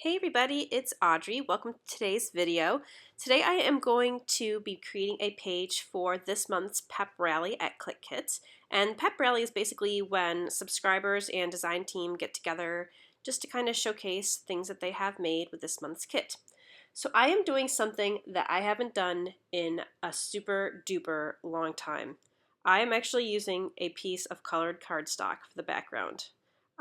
Hey everybody, it's Audrey. Welcome to today's video. Today I am going to be creating a page for this month's pep rally at Clique Kits. And pep rally is basically when subscribers and design team get together just to kind of showcase things that they have made with this month's kit. So I am doing something that I haven't done in a super duper long time. I am actually using a piece of colored cardstock for the background.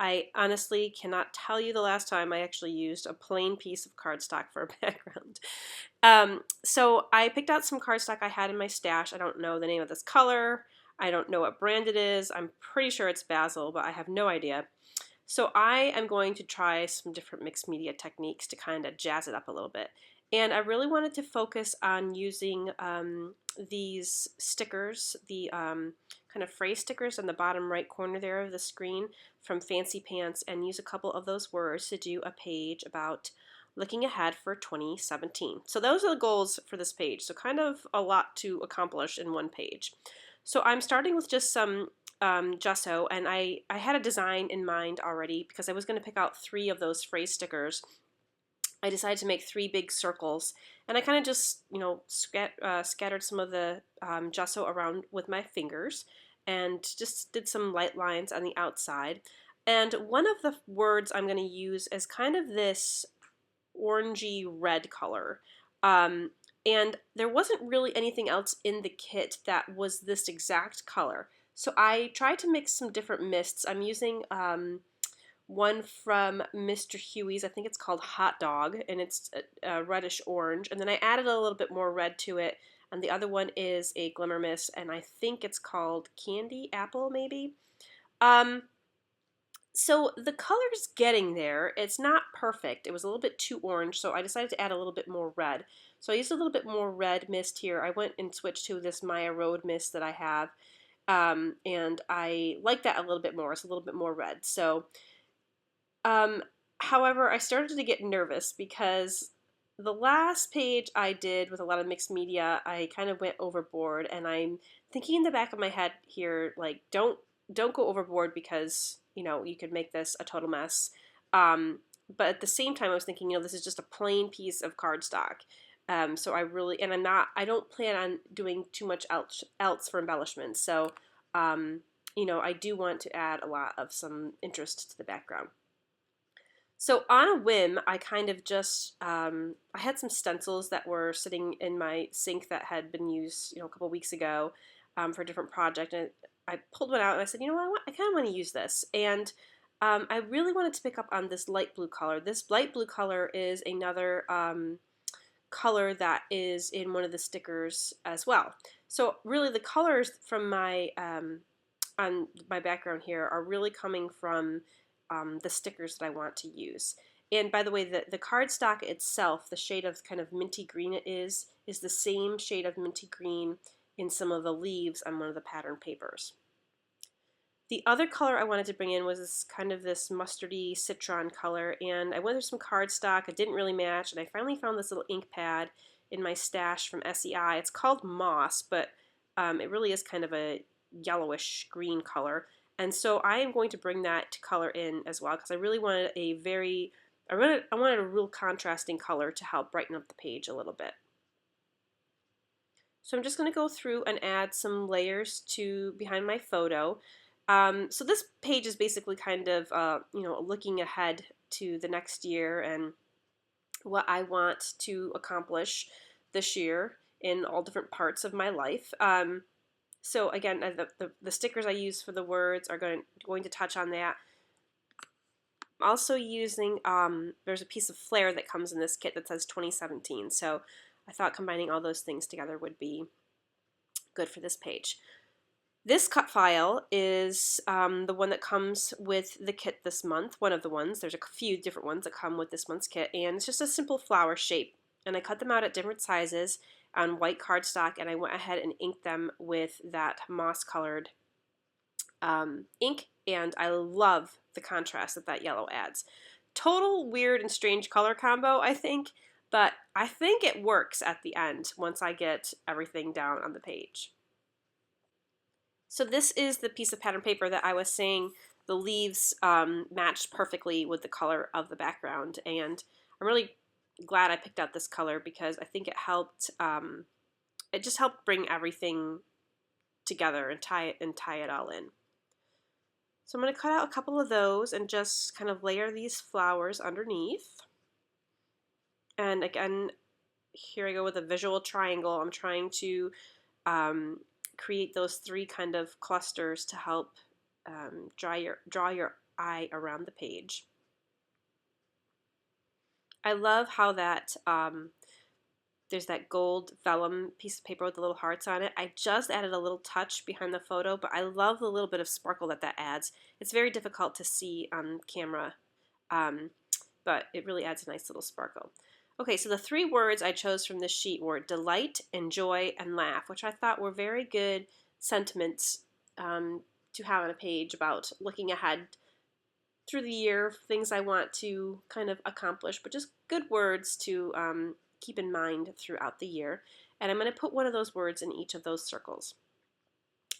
I honestly cannot tell you the last time I actually used a plain piece of cardstock for a background. So I picked out some cardstock I had in my stash. I don't know the name of this color. I don't know what brand it is. I'm pretty sure it's Basil, but I have no idea. So I am going to try some different mixed media techniques to kind of jazz it up a little bit. And I really wanted to focus on using these stickers, the kind of phrase stickers on the bottom right corner there of the screen from Fancy Pants, and use a couple of those words to do a page about looking ahead for 2017. So those are the goals for this page. So kind of a lot to accomplish in one page. So I'm starting with just some gesso, and I had a design in mind already because I was going to pick out 3 of those phrase stickers. I decided to make 3 big circles, and I kind of just, scattered some of the gesso around with my fingers and just did some light lines on the outside. And one of the words I'm going to use is kind of this orangey red color. And there wasn't really anything else in the kit that was this exact color. So I tried to mix some different mists. I'm using one from Mr. Huey's. I think it's called Hot Dog, and it's a reddish orange. And then I added a little bit more red to it. And the other one is a glimmer mist, and I think it's called Candy Apple, maybe. So the color's getting there. It's not perfect. It was a little bit too orange, so I decided to add a little bit more red. So I used a little bit more red mist here. I went and switched to this Maya Road mist that I have, and I like that a little bit more. It's a little bit more red. So, however, I started to get nervous because the last page I did with a lot of mixed media, I kind of went overboard, and I'm thinking in the back of my head here, like, don't go overboard because you could make this a total mess. But at the same time, I was thinking, this is just a plain piece of cardstock. So I don't plan on doing too much else for embellishment. So, I do want to add a lot of some interest to the background. So on a whim, I kind of just, I had some stencils that were sitting in my sink that had been used, a couple weeks ago for a different project. And I pulled one out and I said, I kind of want to use this. And I really wanted to pick up on this light blue color. This light blue color is another color that is in one of the stickers as well. So really the colors from my, on my background here are really coming from the stickers that I want to use. And by the way, the cardstock itself, the shade of kind of minty green it is the same shade of minty green in some of the leaves on one of the pattern papers. The other color I wanted to bring in was this mustardy citron color, and I went through some cardstock. It didn't really match, and I finally found this little ink pad in my stash from SEI. It's called Moss, but it really is kind of a yellowish green color. And so I am going to bring that color in as well because I really wanted I wanted a real contrasting color to help brighten up the page a little bit. So I'm just going to go through and add some layers to behind my photo. So this page is basically kind of looking ahead to the next year and what I want to accomplish this year in all different parts of my life. So again, the stickers I use for the words are going to touch on that. I'm also using, there's a piece of flair that comes in this kit that says 2017. So I thought combining all those things together would be good for this page. This cut file is the one that comes with the kit this month, one of the ones. There's a few different ones that come with this month's kit, and it's just a simple flower shape. And I cut them out at different sizes on white cardstock, and I went ahead and inked them with that moss-colored ink, and I love the contrast that yellow adds. Total weird and strange color combo, I think, but I think it works at the end once I get everything down on the page. So this is the piece of pattern paper that I was saying the leaves matched perfectly with the color of the background, and I'm really glad I picked out this color because I think it just helped bring everything together and tie it all in. So I'm going to cut out a couple of those and just kind of layer these flowers underneath. And again, here I go with a visual triangle. I'm trying to create those three kind of clusters to help draw your eye around the page. I love how that there's that gold vellum piece of paper with the little hearts on it. I just added a little touch behind the photo, but I love the little bit of sparkle that adds. It's very difficult to see on camera, but it really adds a nice little sparkle. Okay, so the three words I chose from this sheet were delight, enjoy, and laugh, which I thought were very good sentiments to have on a page about looking ahead through the year, things I want to kind of accomplish, but just good words to keep in mind throughout the year. And I'm going to put one of those words in each of those circles.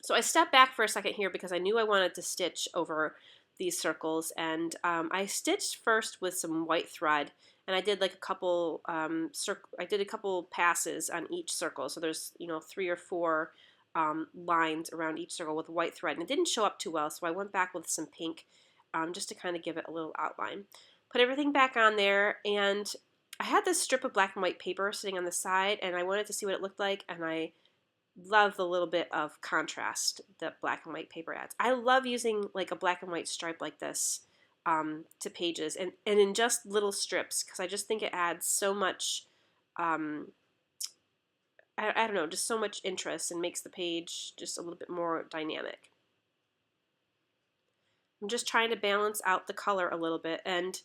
So I stepped back for a second here because I knew I wanted to stitch over these circles, and I stitched first with some white thread, and I did like a couple passes on each circle. So there's 3 or 4 lines around each circle with white thread, and it didn't show up too well, so I went back with some pink just to kind of give it a little outline. Put everything back on there, and I had this strip of black and white paper sitting on the side, and I wanted to see what it looked like, and I love the little bit of contrast that black and white paper adds. I love using like a black and white stripe like this to pages and in just little strips because I just think it adds so much, I don't know, just so much interest and makes the page just a little bit more dynamic. I'm just trying to balance out the color a little bit, and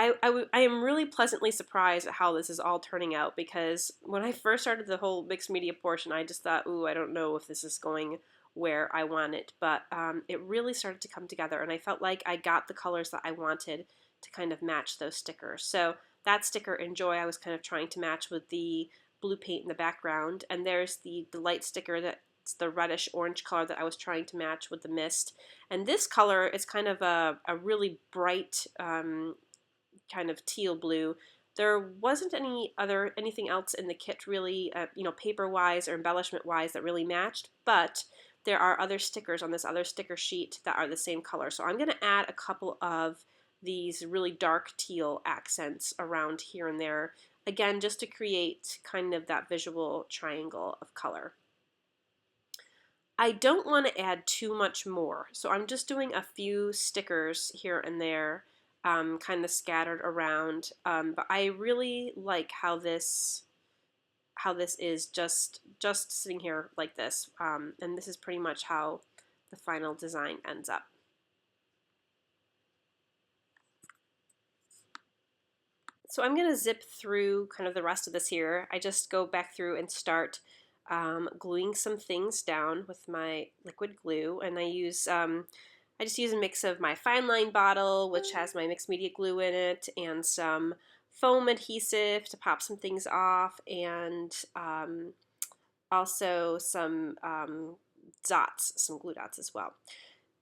I am really pleasantly surprised at how this is all turning out, because when I first started the whole mixed media portion, I just thought, ooh, I don't know if this is going where I want it, but it really started to come together, and I felt like I got the colors that I wanted to kind of match those stickers. So that sticker, Enjoy, I was kind of trying to match with the blue paint in the background, and there's the light sticker that's the reddish orange color that I was trying to match with the mist. And this color is kind of a really bright kind of teal blue. There wasn't anything else in the kit really, paper-wise or embellishment-wise that really matched, but there are other stickers on this other sticker sheet that are the same color. So I'm going to add a couple of these really dark teal accents around here and there, again, just to create kind of that visual triangle of color. I don't want to add too much more, so I'm just doing a few stickers here and there, kind of scattered around, but I really like how this is just sitting here like this, and this is pretty much how the final design ends up. So I'm going to zip through kind of the rest of this here. I just go back through and start gluing some things down with my liquid glue, and I just use a mix of my fine line bottle, which has my mixed media glue in it, and some foam adhesive to pop some things off, and also some some glue dots as well.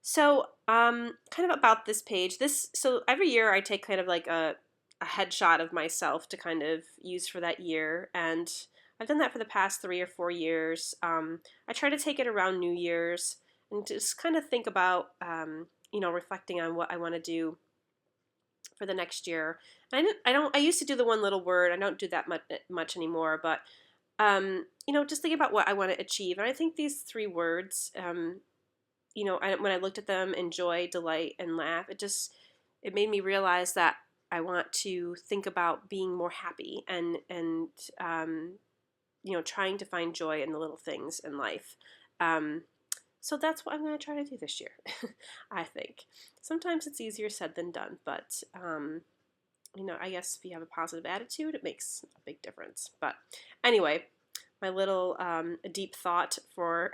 So kind of about this page, so every year I take kind of like a headshot of myself to kind of use for that year, and I've done that for the past 3 or 4 years. I try to take it around New Year's and just kind of think about, reflecting on what I want to do for the next year. And I used to do the one little word. I don't do that much anymore, but, just thinking about what I want to achieve. And I think these 3 words, when I looked at them, enjoy, delight, and laugh, it made me realize that I want to think about being more happy and trying to find joy in the little things in life. So that's what I'm going to try to do this year, I think. Sometimes it's easier said than done, but, I guess if you have a positive attitude, it makes a big difference. But anyway, my little deep thought for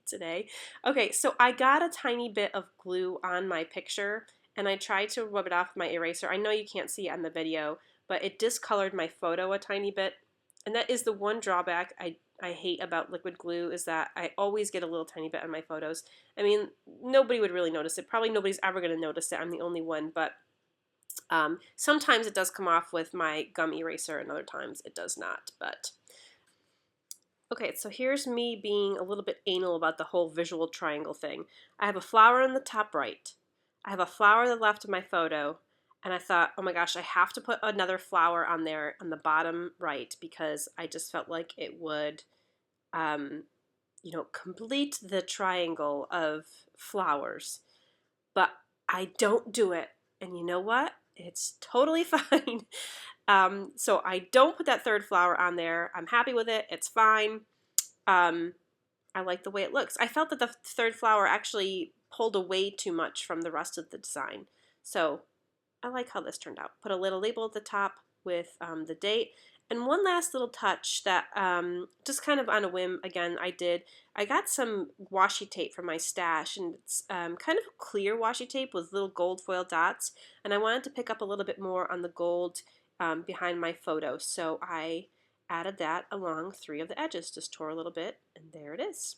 today. Okay, so I got a tiny bit of glue on my picture, and I tried to rub it off with my eraser. I know you can't see it on the video, but it discolored my photo a tiny bit. And that is the one drawback I hate about liquid glue, is that I always get a little tiny bit on my photos. I mean, nobody would really notice it. Probably nobody's ever going to notice it. I'm the only one, but Sometimes it does come off with my gum eraser and other times it does not. But okay, so here's me being a little bit anal about the whole visual triangle thing. I have a flower in the top right. I have a flower on the left of my photo, and I thought, oh my gosh, I have to put another flower on there on the bottom right because I just felt like it would, complete the triangle of flowers. But I don't do it, and you know what? It's totally fine. So I don't put that third flower on there. I'm happy with it. It's fine. I like the way it looks. I felt that the third flower actually pulled away too much from the rest of the design. So I like how this turned out. Put a little label at the top with the date. And one last little touch that just kind of on a whim, again, I got some washi tape from my stash, and it's kind of clear washi tape with little gold foil dots, and I wanted to pick up a little bit more on the gold behind my photo, so I added that along 3 of the edges, just tore a little bit, and there it is.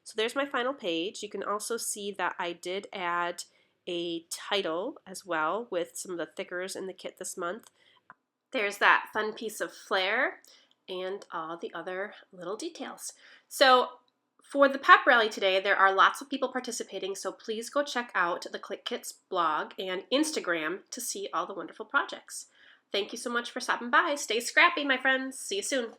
So there's my final page. You can also see that I did add a title as well with some of the thickers in the kit this month. There's that fun piece of flair and all the other little details. So for the pep rally today, there are lots of people participating, so please go check out the Clique Kits blog and Instagram to see all the wonderful projects. Thank you so much for stopping by. Stay scrappy, my friends. See you soon.